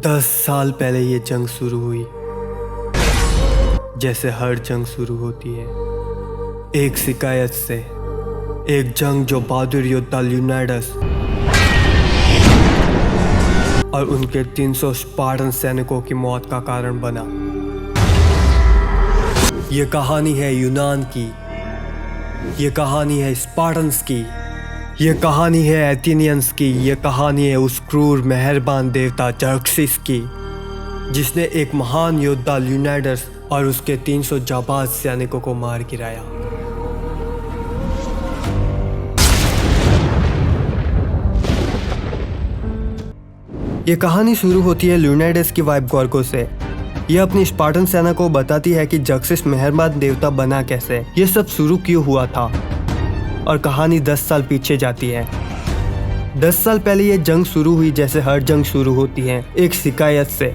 10 साल पहले ये जंग शुरू हुई, जैसे हर जंग शुरू होती है, एक शिकायत से। एक जंग जो बहादुर योद्धा लियोनिडास और उनके 300 स्पार्टन सैनिकों की मौत का कारण बना। ये कहानी है यूनान की, ये कहानी है स्पार्टन्स की, ये कहानी है एथेनियंस की, ये कहानी है उस क्रूर मेहरबान देवता जर्क्सिस की, जिसने एक महान योद्धा लियोनिडास और उसके 300 जाबाज सैनिकों को मार गिराया। ये कहानी शुरू होती है लियोनिडास की वाइफ गोर्गो से। यह अपनी स्पार्टन सेना को बताती है कि जर्क्सिस मेहरबान देवता बना कैसे, ये सब शुरू क्यों हुआ था। और कहानी 10 साल पीछे जाती है। 10 साल पहले ये जंग शुरू हुई जैसे हर जंग शुरू होती है, एक शिकायत से।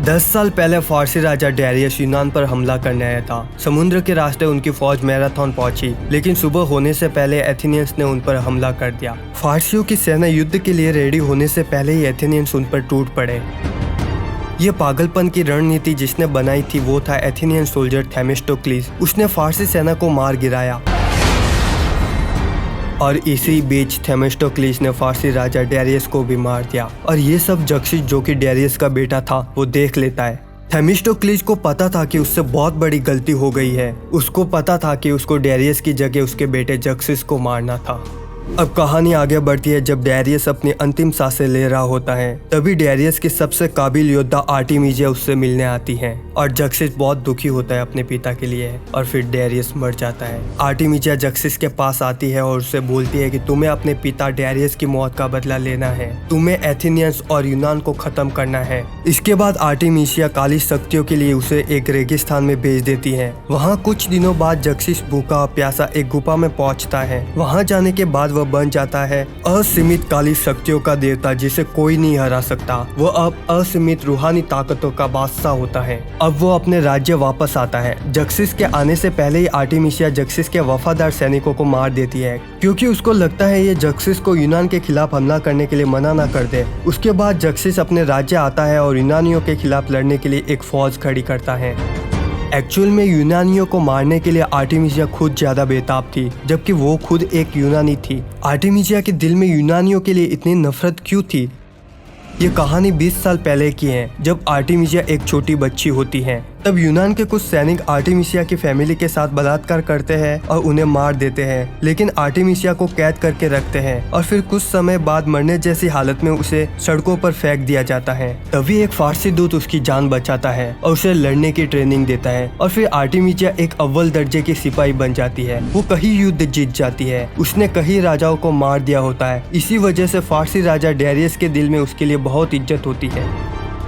10 साल पहले फारसी राजा डेरियस यूनान पर हमला करने आया था। समुद्र के रास्ते उनकी फौज मैराथन पहुंची, लेकिन सुबह होने से पहले एथेनियंस ने उन पर हमला कर दिया। फारसियों की सेना युद्ध के लिए रेडी होने से पहले ही एथेनियंस उन पर टूट पड़े। ये पागलपन की रणनीति जिसने बनाई थी वो था एथेनियन सोल्जर थेमिस्टोक्लिस। उसने फारसी सेना को मार गिराया और इसी बीच थेमिस्टोक्लिस ने फारसी राजा डेरियस को भी मार दिया। और ये सब जर्क्सिस, जो कि डेरियस का बेटा था, वो देख लेता है। थेमिस्टोक्लिस को पता था कि उससे बहुत बड़ी गलती हो गई है। उसको पता था कि उसको डेरियस की जगह उसके बेटे जर्क्सिस को मारना था। अब कहानी आगे बढ़ती है। जब डेरियस अपनी अंतिम सांसें ले रहा होता है, तभी डेरियस की सबसे काबिल योद्धा आर्टेमिजा उससे मिलने आती है और जर्क्सिस बहुत दुखी होता है अपने पिता के लिए, और फिर डेरियस मर जाता है। आर्टेमिजा जर्क्सिस के पास आती है और उससे बोलती है कि तुम्हें अपने पिता डेरियस की मौत का बदला लेना है, तुम्हें एथेनियंस और यूनान को खत्म करना है। इसके बाद आर्टेमिजा काली शक्तियों के लिए उसे एक रेगिस्तान में भेज देती है। वहाँ कुछ दिनों बाद जर्क्सिस भूखा प्यासा एक गुफा में पहुँचता है। वहाँ जाने के बाद वह बन जाता है असीमित काली शक्तियों का देवता, जिसे कोई नहीं हरा सकता। वो अब असीमित रूहानी ताकतों का बादशाह होता है। अब वो अपने राज्य वापस आता है। जर्क्सिस के आने से पहले ही आर्टेमिजा जर्क्सिस के वफादार सैनिकों को मार देती है, क्योंकि उसको लगता है ये जर्क्सिस को यूनान के खिलाफ हमला करने के लिए मना ना कर दे। उसके बाद जर्क्सिस अपने राज्य आता है और यूनानियों के खिलाफ लड़ने के लिए एक फौज खड़ी करता है। एक्चुअल में यूनानियों को मारने के लिए आर्टेमिजा खुद ज्यादा बेताब थी, जबकि वो खुद एक यूनानी थी। आर्टेमिजा के दिल में यूनानियों के लिए इतनी नफरत क्यों थी? ये कहानी 20 साल पहले की है, जब आर्टेमिजा एक छोटी बच्ची होती है। तब यूनान के कुछ सैनिक आर्टेमिजा की फैमिली के साथ बलात्कार करते हैं और उन्हें मार देते हैं, लेकिन आर्टेमिजा को कैद करके रखते हैं और फिर कुछ समय बाद मरने जैसी हालत में उसे सड़कों पर फेंक दिया जाता है। तभी एक फारसी दूत उसकी जान बचाता है और उसे लड़ने की ट्रेनिंग देता है, और फिर आर्टेमिजा एक अव्वल दर्जे की सिपाही बन जाती है। वो कई युद्ध जीत जाती है। उसने कई राजाओं को मार दिया होता है। इसी वजह से फारसी राजा डेरियस के दिल में उसके लिए बहुत इज्जत होती है।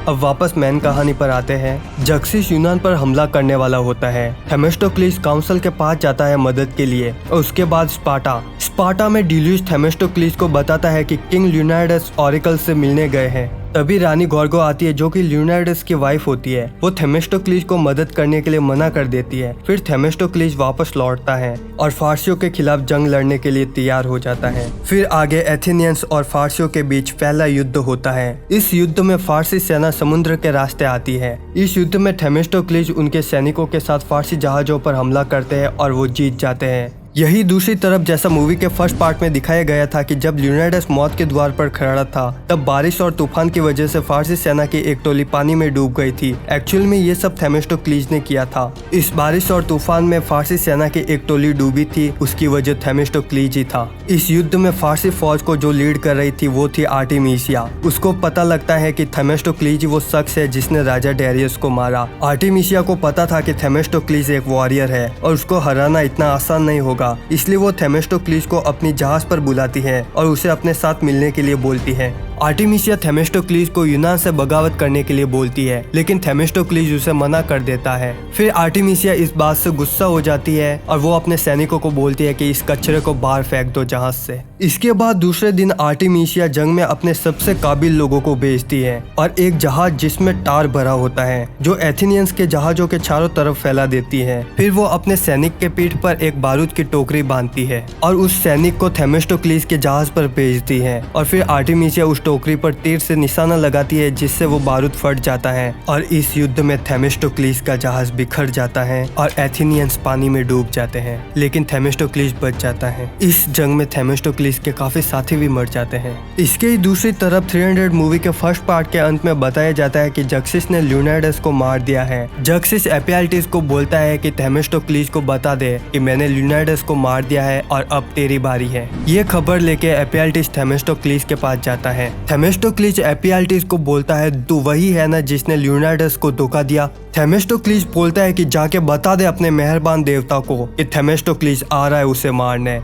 अब वापस मेन कहानी पर आते हैं। जर्क्सिस यूनान पर हमला करने वाला होता है। थेमिस्टोक्लिस काउंसिल के पास जाता है मदद के लिए, और उसके बाद स्पार्टा में डिल्यूस थेमिस्टोक्लिस को बताता है कि किंग लियोनिडास ऑरेकल से मिलने गए हैं। तभी रानी गोर्गो आती है, जो कि लियोनिडास की वाइफ होती है। वो थेमिस्टोक्लिस को मदद करने के लिए मना कर देती है। फिर थेमिस्टोक्लिस वापस लौटता है और फारसियों के खिलाफ जंग लड़ने के लिए तैयार हो जाता है। फिर आगे एथेनियंस और फारसियों के बीच पहला युद्ध होता है। इस युद्ध में फारसी सेना समुद्र के रास्ते आती है। इस युद्ध में थेमिस्टोक्लिस उनके सैनिकों के साथ फारसी जहाजों पर हमला करते हैं और वो जीत जाते हैं। यही दूसरी तरफ जैसा मूवी के फर्स्ट पार्ट में दिखाया गया था कि जब लियोनिडास मौत के द्वार पर खड़ा था, तब बारिश और तूफान की वजह से फारसी सेना की एक टोली पानी में डूब गई थी। एक्चुअल में ये सब थेमिस्टोक्लिस ने किया था। इस बारिश और तूफान में फारसी सेना की एक टोली डूबी थी, उसकी वजह थेमिस्टोक्लिस ही था। इस युद्ध में फारसी फौज को जो लीड कर रही थी वो थी आर्टेमिजा। उसको पता लगता है कि थेमिस्टोक्लिस वो शख्स है जिसने राजा डेरियस को मारा। आर्टेमिजा को पता था कि थेमिस्टोक्लिस एक वॉरियर है और उसको हराना इतना आसान नहीं होगा, इसलिए वो थेमिस्टोक्लिस को अपनी जहाज पर बुलाती है और उसे अपने साथ मिलने के लिए बोलती है। आर्टेमिजा थेमिस्टोक्लिस को यूनान से बगावत करने के लिए बोलती है, लेकिन थेमिस्टोक्लिस उसे मना कर देता है। फिर आर्टेमिजा इस बात से गुस्सा हो जाती है और वो अपने सैनिकों को बोलती है कि इस कचरे को बाहर फेंक दो जहाज से। इसके बाद दूसरे दिन आर्टेमिजा जंग में अपने सबसे काबिल लोगों को भेजती है और एक जहाज जिसमें टार भरा होता है, जो एथेनियंस के जहाजों के चारों तरफ फैला देती है। फिर वो अपने सैनिक के पीठ पर एक बारूद की टोकरी बांधती है और उस सैनिक को थेमिस्टोक्लिस के जहाज पर भेजती है, और फिर आर्टेमिजा उस टोकरी पर तीर से निशाना लगाती है जिससे वो बारूद फट जाता है और इस युद्ध में थेमिस्टोक्लिस का जहाज बिखर जाता है और एथेनियंस पानी में डूब जाते हैं, लेकिन थेमिस्टोक्लिस बच जाता है। इस जंग में थेमिस्टोक्लिस के काफी साथी भी मर जाते हैं। इसके ही दूसरी तरफ 300 मूवी के फर्स्ट पार्ट के अंत में बताया जाता है कि जक्सिस ने ल्यूनाइडस को मार दिया है। जक्सिस एपियाल्टिस को बोलता है कि थेमिस्टोक्लिस को बता दे कि मैंने ल्यूनाइडस को मार दिया है और अब तेरी बारी है। ये खबर लेके एपियाल्टिस थेमिस्टोक्लिस के पास जाता है। थेमिस्टोक्लिस एपियाल्टिस को बोलता है तू वही है ना जिसने ल्यूनाइडस को धोखा दिया। थेमिस्टोक्लिस बोलता है कि जाके बता दे अपने मेहरबान देवता को कि थेमिस्टोक्लिस आ रहा है उसे मारने।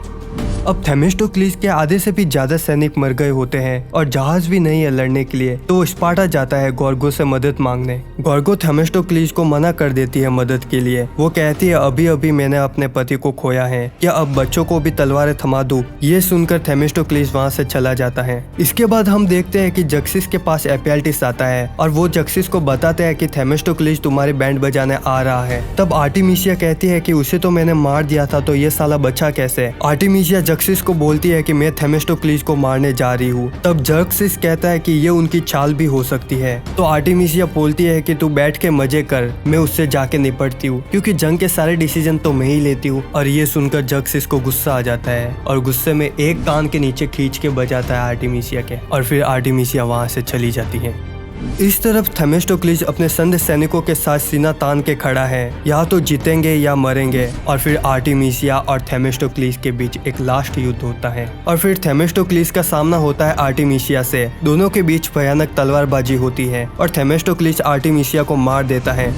अब थेमिस्टोक्लिस के आधे से भी ज्यादा सैनिक मर गए होते हैं और जहाज भी नहीं है लड़ने के लिए, तो स्पार्टा जाता है गोर्गो से मदद मांगने। गोर्गो थेमिस्टोक्लिस को मना कर देती है मदद के लिए। वो कहती है अभी अभी मैंने अपने पति को खोया है, क्या अब बच्चों को भी तलवारें थमा दूं? ये सुनकर थेमिस्टोक्लिस वहाँ से चला जाता है। इसके बाद हम देखते हैं कि जक्सिस के पास एपियाल्टिस आता है और वो जक्सिस को बताते हैं कि थेमिस्टोक्लिस तुम्हारी बैंड बजाने आ रहा है। तब आर्टिमिसिया कहती है कि उसे तो मैंने मार दिया था, तो ये साला बचा कैसे? आर्टिमिसिया जक्सिस को बोलती है कि मैं थेमिस्टोक्लिस को मारने जा रही हूँ। तब जक्सिस कहता है कि ये उनकी चाल भी हो सकती है। तो आर्टिमिसिया बोलती है कि तू बैठ के मजे कर, मैं उससे जाके निपटती हूँ, क्योंकि जंग के सारे डिसीजन तो मैं ही लेती हूँ। और ये सुनकर जक्सिस को गुस्सा आ जाता है और गुस्से में एक कान के नीचे खींच के बजाता है आर्टिमिसिया के, और फिर आर्टिमिसिया वहाँ से चली जाती है। इस तरफ थेमिस्टोक्लिस अपने संध सैनिकों के साथ सीना तान के खड़ा है, या तो जीतेंगे या मरेंगे। और फिर आर्टिमिसिया और थेमिस्टोक्लिस के बीच एक लास्ट युद्ध होता है और फिर थेमिस्टोक्लिस का सामना होता है आर्टिमिसिया से। दोनों के बीच भयानक तलवारबाजी होती है और थेमिस्टोक्लिस आर्टिमिसिया को मार देता है,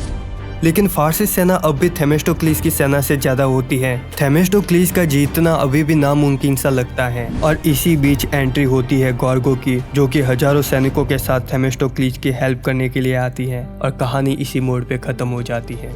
लेकिन फारसी सेना अब भी थेमिस्टोक्लिस की सेना से ज्यादा होती है। थेमिस्टोक्लिस का जीतना अभी भी नामुमकिन सा लगता है और इसी बीच एंट्री होती है गोर्गो की, जो कि हजारों सैनिकों के साथ थेमिस्टोक्लिस की हेल्प करने के लिए आती है और कहानी इसी मोड़ पे खत्म हो जाती है।